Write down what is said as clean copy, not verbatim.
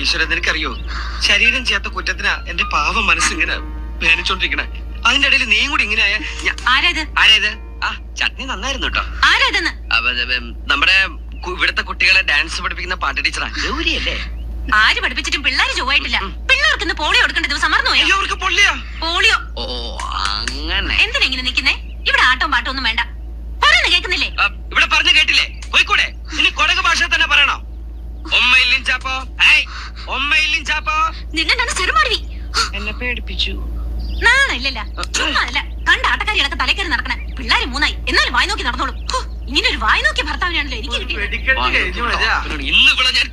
ഈശ്വരൻ നിനക്കറിയോ, ശരീരം ചെയ്യാത്ത കുറ്റത്തിനാ എന്റെ പാവം മനസ്സിങ്ങനെ വേദനിച്ചോണ്ടിരിക്കണേ. അതിന്റെ ഇടയിൽ നീയും കൂടി ഇങ്ങനെ ആരായത്? ആ ചട്നി നന്നായിരുന്നു കേട്ടോ. നമ്മുടെ ഇവിടുത്തെ കുട്ടികളെ ഡാൻസ് പഠിപ്പിക്കുന്ന പാട്ട് ടീച്ചറാ ഗൗരിയല്ലേ? ആര് പഠിപ്പിച്ചിട്ടും പിള്ളേര് ചൊവ്വായിട്ടില്ല. പിള്ളേർക്ക് പോളിയോ കൊടുക്കേണ്ട ദിവസം മറന്നുപോയോ? അവർക്ക് പോളിയോ. ഓ അങ്ങനെ. എന്തിനാ ഇങ്ങനെ നിക്കുന്നേ? ഇവിടെ ആട്ടവും പാട്ടവും ഒന്നും വേണ്ട. പറയുന്ന കേൾക്കുന്നില്ലേ? ഇവിടെ പറഞ്ഞു കേട്ടില്ലേ? പോയിക്കൂടെ? ഇനി കൊടക് ഭാഷ തന്നെ പറയണോ? നിന്നെ ചെറുമാടി എന്നെ പേടിപ്പിച്ചു. നാണല്ല ചുമ്മാല്ല. കണ്ട ആട്ടക്കാരികളൊക്കെ തലക്കറി നടക്കണേ. പിള്ളേര് 3 എന്നാലും വായി നോക്കി നടന്നോളൂ. ഇങ്ങനെ ഒരു വായി നോക്കിയ ഭർത്താവിനാണല്ലോ എനിക്ക് കിട്ടിയത്. ഇന്ന് ഇവിടെ ഞാൻ